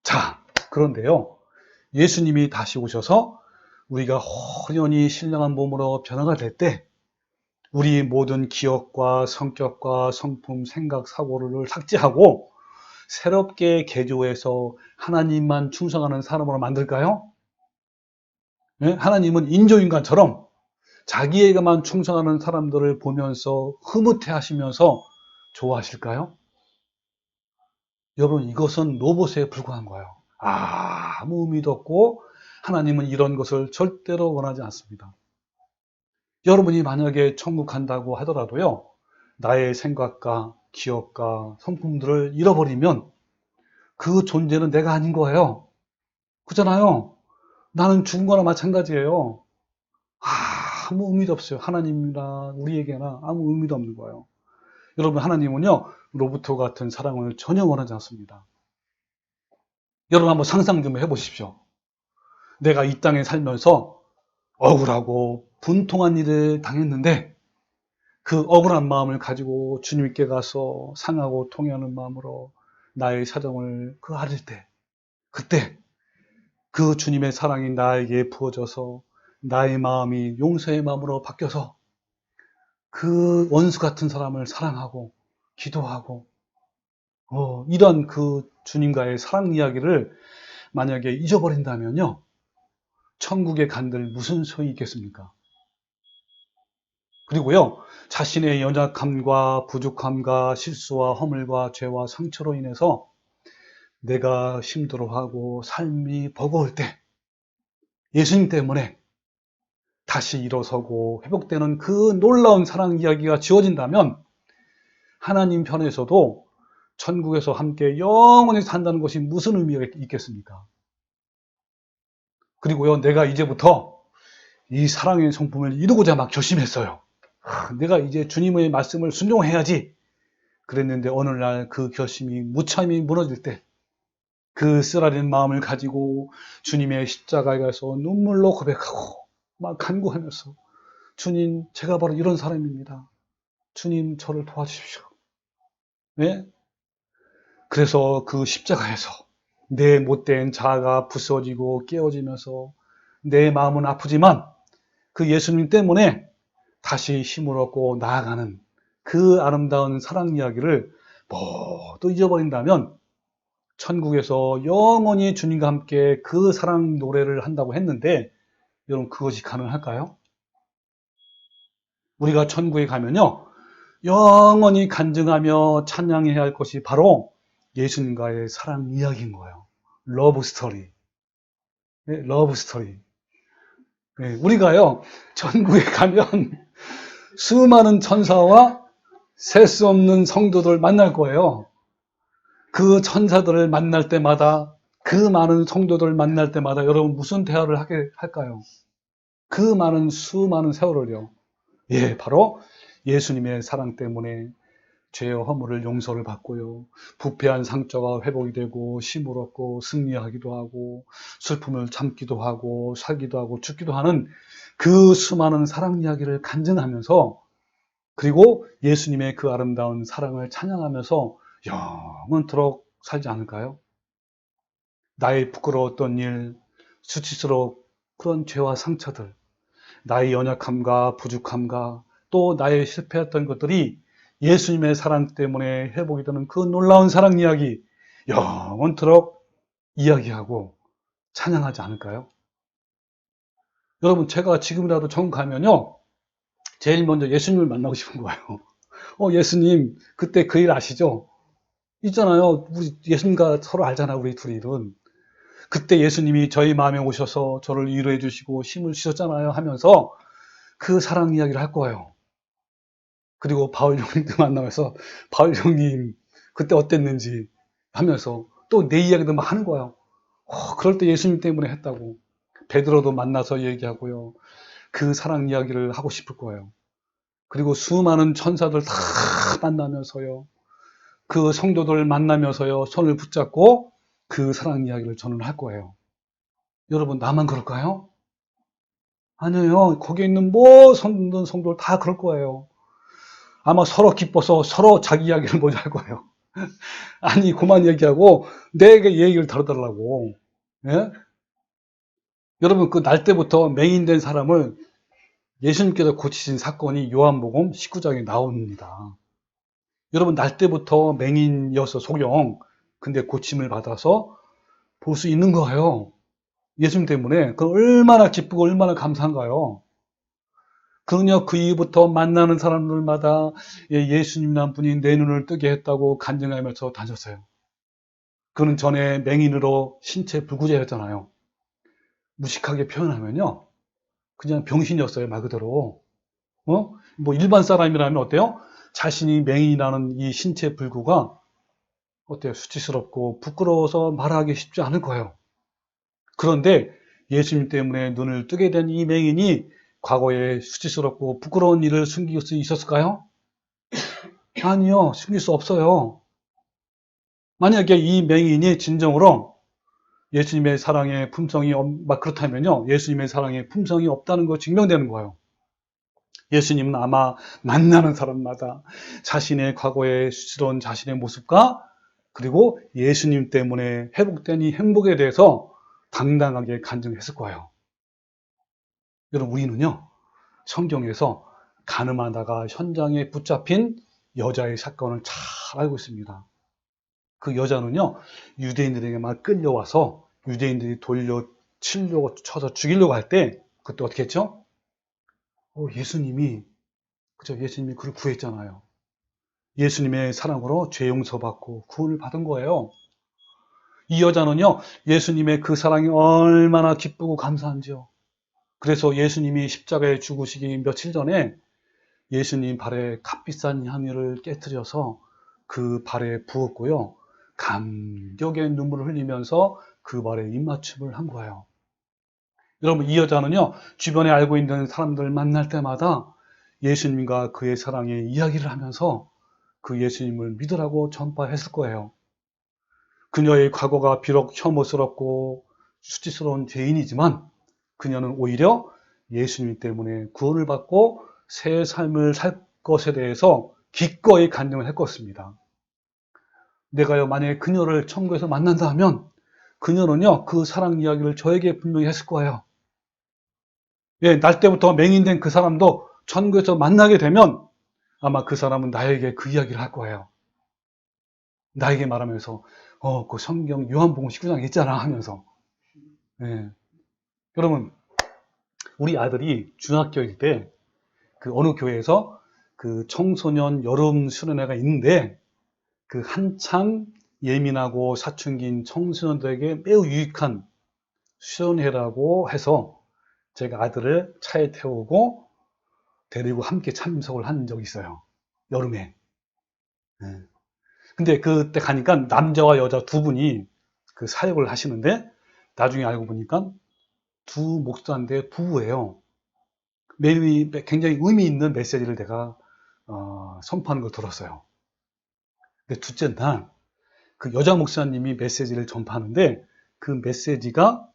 Speaker 1: 자, 그런데요. 예수님이 다시 오셔서 우리가 호련히 신령한 몸으로 변화가 될 때 우리 모든 기억과 성격과 성품, 생각, 사고를 삭제하고 새롭게 개조해서 하나님만 충성하는 사람으로 만들까요? 네? 하나님은 인조인간처럼 자기에게만 충성하는 사람들을 보면서 흐뭇해 하시면서 좋아하실까요? 여러분, 이것은 로봇에 불과한 거예요. 아무 의미도 없고 하나님은 이런 것을 절대로 원하지 않습니다. 여러분이 만약에 천국 간다고 하더라도요, 나의 생각과 기억과 성품들을 잃어버리면 그 존재는 내가 아닌 거예요. 그렇잖아요. 나는 죽은 거나 마찬가지예요. 아무 의미도 없어요. 하나님이나 우리에게나 아무 의미도 없는 거예요. 여러분, 하나님은요, 로봇 같은 사랑을 전혀 원하지 않습니다. 여러분 한번 상상 좀 해보십시오. 내가 이 땅에 살면서 억울하고 분통한 일을 당했는데 그 억울한 마음을 가지고 주님께 가서 상하고 통회하는 마음으로 나의 사정을 아릴 때, 그때 그 주님의 사랑이 나에게 부어져서 나의 마음이 용서의 마음으로 바뀌어서 그 원수 같은 사람을 사랑하고 기도하고 이런 그 주님과의 사랑 이야기를 만약에 잊어버린다면요, 천국에 간들 무슨 소용이 있겠습니까? 그리고요, 자신의 연약함과 부족함과 실수와 허물과 죄와 상처로 인해서 내가 힘들어하고 삶이 버거울 때 예수님 때문에 다시 일어서고 회복되는 그 놀라운 사랑 이야기가 지어진다면 하나님 편에서도 천국에서 함께 영원히 산다는 것이 무슨 의미가 있겠습니까? 그리고요, 내가 이제부터 이 사랑의 성품을 이루고자 막 결심했어요. 내가 이제 주님의 말씀을 순종해야지 그랬는데 어느 날 그 결심이 무참히 무너질 때 그 쓰라린 마음을 가지고 주님의 십자가에 가서 눈물로 고백하고 막 간구하면서 주님, 제가 바로 이런 사람입니다. 주님, 저를 도와주십시오. 네? 그래서 그 십자가에서 내 못된 자아가 부서지고 깨어지면서 내 마음은 아프지만 그 예수님 때문에 다시 힘을 얻고 나아가는 그 아름다운 사랑 이야기를 모두 잊어버린다면 천국에서 영원히 주님과 함께 그 사랑 노래를 한다고 했는데 여러분, 그것이 가능할까요? 우리가 천국에 가면요, 영원히 간증하며 찬양해야 할 것이 바로 예수님과의 사랑 이야기인 거예요. 러브 스토리. 네, 러브 스토리. 네, 우리가요, 천국에 가면 수많은 천사와 셀 수 없는 성도들 만날 거예요. 그 천사들을 만날 때마다, 그 많은 성도들을 만날 때마다 여러분 무슨 대화를 하게 할까요? 그 많은 수많은 세월을요. 예, 바로 예수님의 사랑 때문에 죄의 허물을 용서를 받고요. 부패한 상처가 회복이 되고 힘을 얻고 승리하기도 하고 슬픔을 참기도 하고 살기도 하고 죽기도 하는 그 수많은 사랑 이야기를 간증하면서 그리고 예수님의 그 아름다운 사랑을 찬양하면서 영원토록 살지 않을까요? 나의 부끄러웠던 일, 수치스러운 그런 죄와 상처들, 나의 연약함과 부족함과 또 나의 실패했던 것들이 예수님의 사랑 때문에 회복이 되는 그 놀라운 사랑 이야기 영원토록 이야기하고 찬양하지 않을까요? 여러분, 제가 지금이라도 천국 가면요, 제일 먼저 예수님을 만나고 싶은 거예요. 예수님, 그때 그 일 아시죠? 있잖아요. 우리 예수님과 서로 알잖아요, 우리 둘이는. 그때 예수님이 저희 마음에 오셔서 저를 위로해 주시고 힘을 주셨잖아요 하면서 그 사랑 이야기를 할 거예요. 그리고 바울 형님도 만나면서 바울 형님 그때 어땠는지 하면서 또 내 이야기도 막 하는 거예요. 그럴 때 예수님 때문에 했다고. 베드로도 만나서 얘기하고요. 그 사랑 이야기를 하고 싶을 거예요. 그리고 수많은 천사들 다 만나면서요. 그 성도들 만나면서요. 손을 붙잡고 그 사랑 이야기를 저는 할 거예요. 여러분, 나만 그럴까요? 아니에요. 거기에 있는 모든 성도들 다 그럴 거예요. 아마 서로 기뻐서 서로 자기 이야기를 먼저 할 거예요. 아니, 그만 얘기하고 내게 얘기를 들어달라고. 예? 여러분, 그 날 때부터 맹인된 사람을 예수님께서 고치신 사건이 요한복음 19장에 나옵니다. 여러분, 날 때부터 맹인이어서 소경, 근데 고침을 받아서 볼 수 있는 거예요. 예수님 때문에. 그 얼마나 기쁘고 얼마나 감사한가요? 그는요, 그 이후부터 만나는 사람들마다 예수님이란 분이 내 눈을 뜨게 했다고 간증하면서 다녔어요. 그는 전에 맹인으로 신체 불구제였잖아요. 무식하게 표현하면요, 그냥 병신이었어요, 말 그대로. 뭐 일반 사람이라면 어때요? 자신이 맹인이라는 이 신체 불구가 어때요? 수치스럽고 부끄러워서 말하기 쉽지 않을 거예요. 그런데 예수님 때문에 눈을 뜨게 된 이 맹인이 과거에 수치스럽고 부끄러운 일을 숨길 수 있었을까요? 아니요, 숨길 수 없어요. 만약에 이 맹인이 진정으로 예수님의 사랑의 품성이 막 그렇다면요, 예수님의 사랑의 품성이 없다는 거 증명되는 거예요. 예수님은 아마 만나는 사람마다 자신의 과거의 수치스러운 자신의 모습과 그리고 예수님 때문에 회복된 이 행복에 대해서 당당하게 간증했을 거예요. 여러분, 우리는요, 성경에서 가늠하다가 현장에 붙잡힌 여자의 사건을 잘 알고 있습니다. 그 여자는요, 유대인들에게 막 끌려와서 유대인들이 돌려 치려고 쳐서 죽이려고 할 때, 그때 어떻게 했죠? 예수님이, 그죠? 예수님이 그를 구했잖아요. 예수님의 사랑으로 죄 용서받고 구원을 받은 거예요. 이 여자는요, 예수님의 그 사랑이 얼마나 기쁘고 감사한지요. 그래서 예수님이 십자가에 죽으시기 며칠 전에 예수님 발에 값비싼 향유를 깨뜨려서 그 발에 부었고요. 감격의 눈물을 흘리면서 그 발에 입맞춤을 한 거예요. 여러분, 이 여자는요, 주변에 알고 있는 사람들 만날 때마다 예수님과 그의 사랑의 이야기를 하면서 그 예수님을 믿으라고 전파했을 거예요. 그녀의 과거가 비록 혐오스럽고 수치스러운 죄인이지만 그녀는 오히려 예수님 때문에 구원을 받고 새 삶을 살 것에 대해서 기꺼이 간증을 했었습니다. 내가요, 만약에 그녀를 천국에서 만난다 하면 그녀는요, 그 사랑 이야기를 저에게 분명히 했을 거예요. 예, 날 때부터 맹인된 그 사람도 천국에서 만나게 되면 아마 그 사람은 나에게 그 이야기를 할 거예요. 나에게 말하면서 그 성경 요한복음 19장 있잖아 하면서. 예. 여러분, 우리 아들이 중학교일 때 그 어느 교회에서 그 청소년 여름 수련회가 있는데 그 한창 예민하고 사춘기인 청소년들에게 매우 유익한 수련회라고 해서 제가 아들을 차에 태우고 데리고 함께 참석을 한 적이 있어요. 여름에. 예. 근데 그때 가니까 남자와 여자 두 분이 그 사역을 하시는데 나중에 알고 보니까 두 목사인데 부부예요. 굉장히 의미 있는 메시지를 내가 선포하는 걸 들었어요. 근데 둘째 날 그 여자 목사님이 메시지를 전파하는데 그 메시지가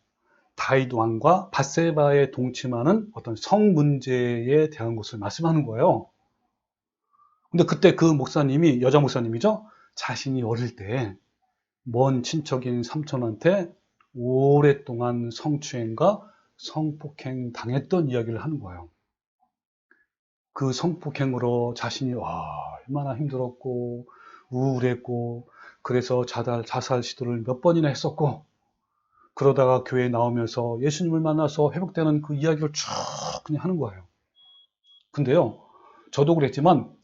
Speaker 1: 다윗 왕과 밧세바에 동침하는 어떤 성 문제에 대한 것을 말씀하는 거예요. 근데 그때 그 목사님이, 여자 목사님이죠, 자신이 어릴 때 먼 친척인 삼촌한테 오랫동안 성추행과 성폭행 당했던 이야기를 하는 거예요. 그 성폭행으로 자신이 얼마나 힘들었고 우울했고 그래서 자살 시도를 몇 번이나 했었고 그러다가 교회에 나오면서 예수님을 만나서 회복되는 그 이야기를 쭉 그냥 하는 거예요. 근데요, 저도 그랬지만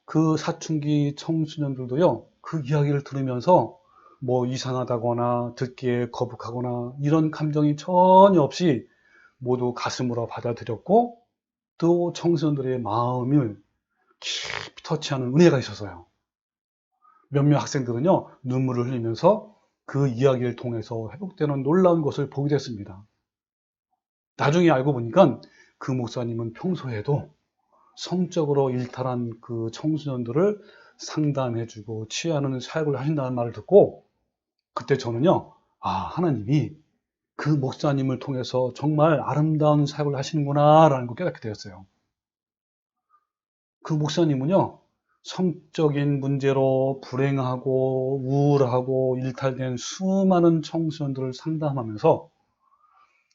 Speaker 1: 그 사춘기 청소년들도요, 그 이야기를 들으면서 뭐 이상하다거나 듣기에 거북하거나 이런 감정이 전혀 없이 모두 가슴으로 받아들였고 또 청소년들의 마음을 깊이 터치하는 은혜가 있었어요. 몇몇 학생들은요, 눈물을 흘리면서 그 이야기를 통해서 회복되는 놀라운 것을 보게 됐습니다. 나중에 알고 보니까 그 목사님은 평소에도 성적으로 일탈한 그 청소년들을 상담해주고 치유하는 사역을 하신다는 말을 듣고 그때 저는요, 하나님이 그 목사님을 통해서 정말 아름다운 사역을 하시는구나 라는 걸 깨닫게 되었어요. 그 목사님은요, 성적인 문제로 불행하고 우울하고 일탈된 수많은 청소년들을 상담하면서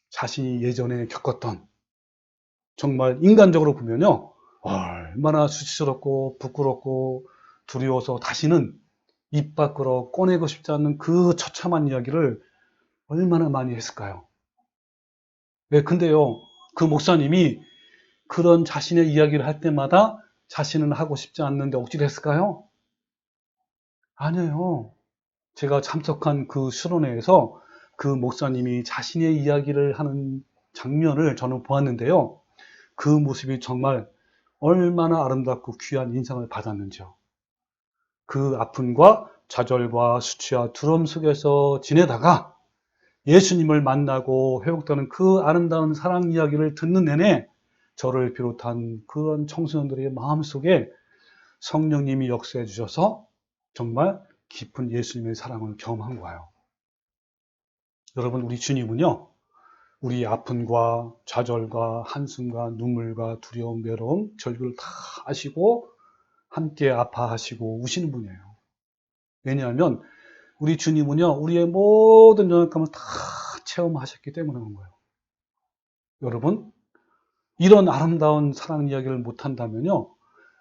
Speaker 1: 자신이 예전에 겪었던, 정말 인간적으로 보면요, 얼마나 수치스럽고 부끄럽고 두려워서 다시는 입 밖으로 꺼내고 싶지 않는 그 처참한 이야기를 얼마나 많이 했을까요? 왜? 근데요, 그 목사님이 그런 자신의 이야기를 할 때마다 자신은 하고 싶지 않는데 억지로 했을까요? 아니에요. 제가 참석한 그 수련회에서 그 목사님이 자신의 이야기를 하는 장면을 저는 보았는데요. 그 모습이 정말 얼마나 아름답고 귀한 인상을 받았는지요. 그 아픔과 좌절과 수치와 두려움 속에서 지내다가 예수님을 만나고 회복되는 그 아름다운 사랑 이야기를 듣는 내내 저를 비롯한 그런 청소년들의 마음속에 성령님이 역사해 주셔서 정말 깊은 예수님의 사랑을 경험한 거예요. 여러분, 우리 주님은요, 우리 아픔과 좌절과 한숨과 눈물과 두려움, 외로움, 절규를 다 아시고 함께 아파하시고 우시는 분이에요. 왜냐하면 우리 주님은요, 우리의 모든 연약함을 다 체험하셨기 때문에 그런 거예요. 여러분, 이런 아름다운 사랑 이야기를 못한다면요,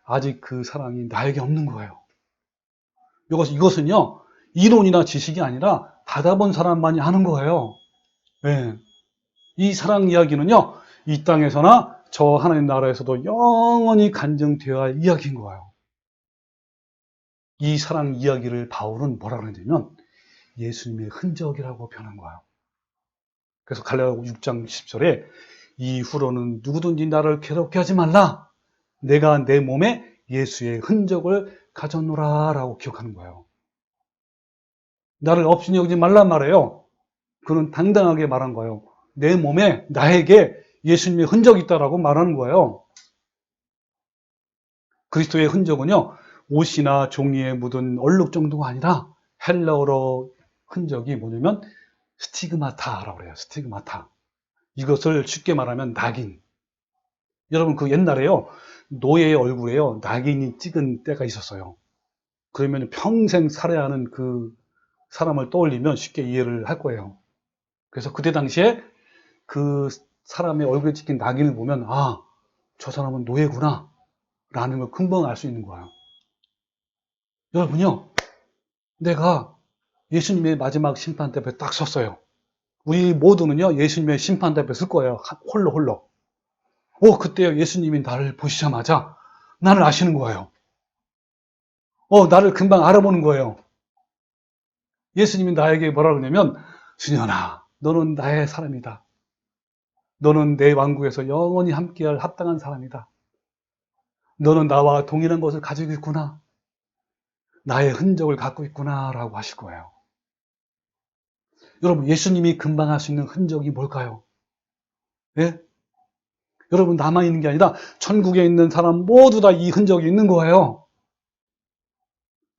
Speaker 1: 아직 그 사랑이 나에게 없는 거예요. 이것은요, 이론이나 지식이 아니라 받아본 사람만이 아는 거예요. 네. 이 사랑 이야기는요, 이 땅에서나 저 하나님 나라에서도 영원히 간증되어야 할 이야기인 거예요. 이 사랑 이야기를 바울은 뭐라 그러냐면 예수님의 흔적이라고 표현한 거예요. 그래서 갈라디아 6장 10절에 이후로는 누구든지 나를 괴롭게 하지 말라. 내가 내 몸에 예수의 흔적을 가져노라 라고 기억하는 거예요. 나를 없이 여기지 말란 말이에요. 그는 당당하게 말한 거예요. 내 몸에 나에게 예수님의 흔적이 있다라고 말하는 거예요. 그리스도의 흔적은요, 옷이나 종이에 묻은 얼룩 정도가 아니라 헬라어로 흔적이 뭐냐면 스티그마타라고 그래요. 스티그마타. 이것을 쉽게 말하면 낙인. 여러분, 그 옛날에요, 노예의 얼굴에요, 낙인이 찍은 때가 있었어요. 그러면 평생 살아야 하는 그 사람을 떠올리면 쉽게 이해를 할 거예요. 그래서 그때 당시에 그 사람의 얼굴에 찍힌 낙인을 보면, 아, 저 사람은 노예구나 라는 걸 금방 알 수 있는 거예요. 여러분요, 내가 예수님의 마지막 심판대 앞에 딱 섰어요. 우리 모두는요, 예수님의 심판대 앞에 설 거예요. 홀로. 그때 예수님이 나를 보시자마자 나를 아시는 거예요. 나를 금방 알아보는 거예요. 예수님이 나에게 뭐라 그러냐면, 수년아, 너는 나의 사람이다. 너는 내 왕국에서 영원히 함께할 합당한 사람이다. 너는 나와 동일한 것을 가지고 있구나. 나의 흔적을 갖고 있구나 라고 하실 거예요. 여러분, 예수님이 금방 할 수 있는 흔적이 뭘까요? 예? 여러분, 나만 있는 게 아니라 천국에 있는 사람 모두 다 이 흔적이 있는 거예요.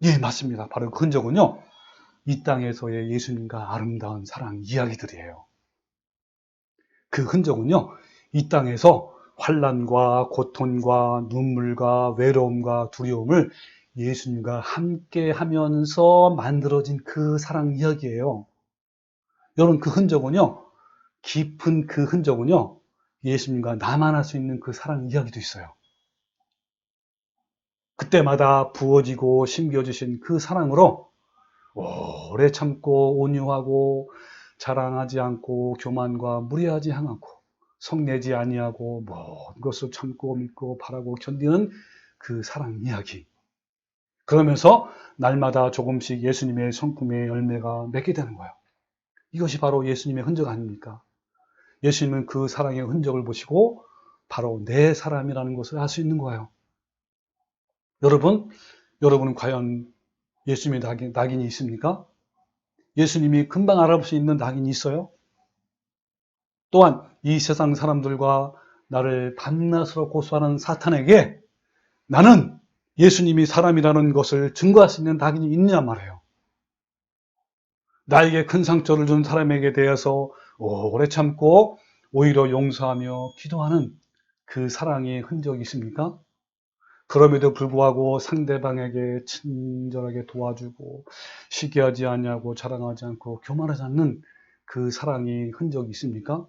Speaker 1: 예, 맞습니다. 바로 그 흔적은요, 이 땅에서의 예수님과 아름다운 사랑 이야기들이에요. 그 흔적은요, 이 땅에서 환난과 고통과 눈물과 외로움과 두려움을 예수님과 함께 하면서 만들어진 그 사랑 이야기예요. 여러분, 그 흔적은요, 깊은 그 흔적은요, 예수님과 나만 할 수 있는 그 사랑 이야기도 있어요. 그때마다 부어지고 심겨주신 그 사랑으로 오래 참고 온유하고 자랑하지 않고 교만과 무례하지 않고 성내지 아니하고 모든 것을 참고 믿고 바라고 견디는 그 사랑 이야기. 그러면서 날마다 조금씩 예수님의 성품의 열매가 맺게 되는 거예요. 이것이 바로 예수님의 흔적 아닙니까? 예수님은 그 사랑의 흔적을 보시고 바로 내 사람이라는 것을 알 수 있는 거예요. 여러분은 과연 예수님의 낙인이 있습니까? 예수님이 금방 알아볼 수 있는 낙인이 있어요? 또한 이 세상 사람들과 나를 밤낮으로 고소하는 사탄에게 나는 예수님이 사람이라는 것을 증거할 수 있는 낙인이 있느냐 말이에요. 나에게 큰 상처를 준 사람에게 대해서 오래 참고 오히려 용서하며 기도하는 그 사랑의 흔적이 있습니까? 그럼에도 불구하고 상대방에게 친절하게 도와주고 시기하지 않냐고 자랑하지 않고 교만하지 않는 그 사랑이 흔적이 있습니까?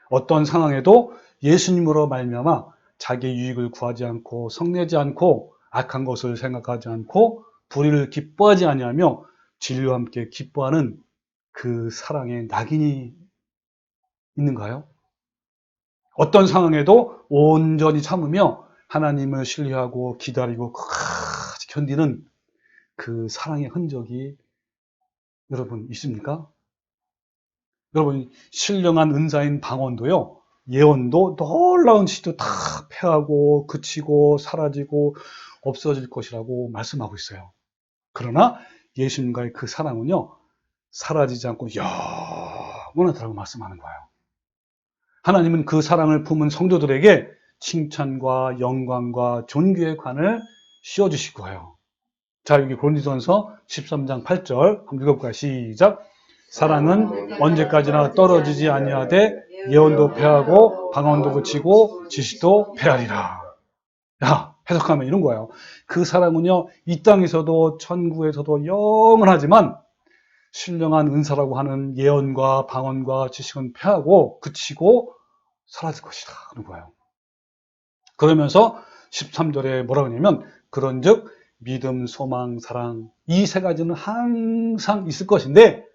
Speaker 1: 어떤 상황에도 예수님으로 말미암아 자기의 유익을 구하지 않고 성내지 않고 악한 것을 생각하지 않고 불의를 기뻐하지 아니하며 진리와 함께 기뻐하는 그 사랑의 낙인이 있는가요? 어떤 상황에도 온전히 참으며 하나님을 신뢰하고 기다리고 끝까지 견디는 그 사랑의 흔적이 여러분 있습니까? 여러분, 신령한 은사인 방언도요, 예언도 놀라운 시도 다 패하고 그치고 사라지고 없어질 것이라고 말씀하고 있어요. 그러나 예수님과의 그 사랑은요, 사라지지 않고 영원하다고 말씀하는 거예요. 하나님은 그 사랑을 품은 성도들에게 칭찬과 영광과 존귀의 관을 씌워주실 거예요. 자, 여기 고린도전서 13장 8절 한번 읽어볼까요? 시작. 사랑은 언제까지나 떨어지지 아니하되 예언도 패하고 방언도 그치고 지식도 패하리라. 야, 해석하면 이런 거예요. 그 사랑은요, 이 땅에서도 천국에서도 영원하지만 신령한 은사라고 하는 예언과 방언과 지식은 패하고 그치고 사라질 것이다 하는 거예요. 그러면서 13절에 뭐라고 하냐면 그런즉 믿음, 소망, 사랑 이 세 가지는 항상 있을 것인데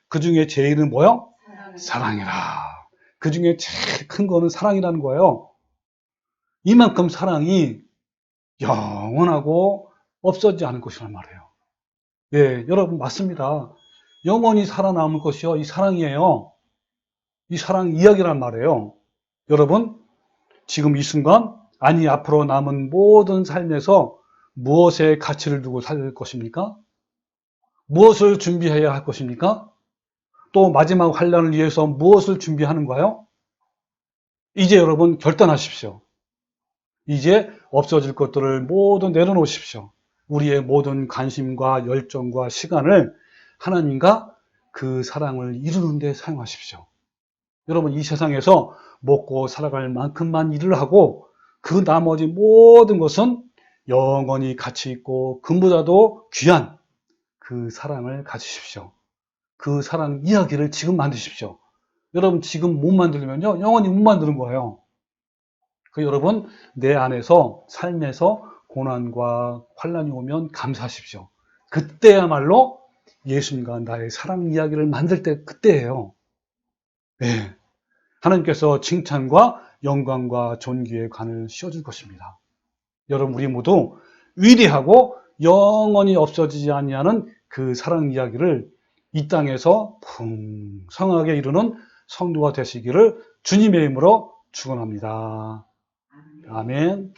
Speaker 1: 그 중에 제일은 뭐요? 사랑이라. 그 중에 제일 큰 거는 사랑이라는 거예요. 이만큼 사랑이 영원하고 없어지지 않을 것이란 말이에요. 예, 여러분 맞습니다. 영원히 살아남을 것이요, 이 사랑이에요. 이 사랑 이야기란 말이에요. 여러분, 지금 이 순간, 아니 앞으로 남은 모든 삶에서 무엇에 가치를 두고 살 것입니까? 무엇을 준비해야 할 것입니까? 또 마지막 환난을 위해서 무엇을 준비하는가요? 이제 여러분 결단하십시오. 이제 없어질 것들을 모두 내려놓으십시오. 우리의 모든 관심과 열정과 시간을 하나님과 그 사랑을 이루는 데 사용하십시오. 여러분, 이 세상에서 먹고 살아갈 만큼만 일을 하고 그 나머지 모든 것은 영원히 가치 있고 금보다도 귀한 그 사랑을 가지십시오. 그 사랑 이야기를 지금 만드십시오. 여러분, 지금 못 만들면요, 영원히 못 만드는 거예요. 여러분, 내 안에서 삶에서 고난과 환난이 오면 감사하십시오. 그때야말로 예수님과 나의 사랑 이야기를 만들 때 그때예요. 네. 하나님께서 칭찬과 영광과 존귀의 관을 씌워줄 것입니다. 여러분, 우리 모두 위대하고 영원히 없어지지 아니하는 그 사랑 이야기를 이 땅에서 풍성하게 이루는 성도가 되시기를 주님의 이름으로 축원합니다. 아멘.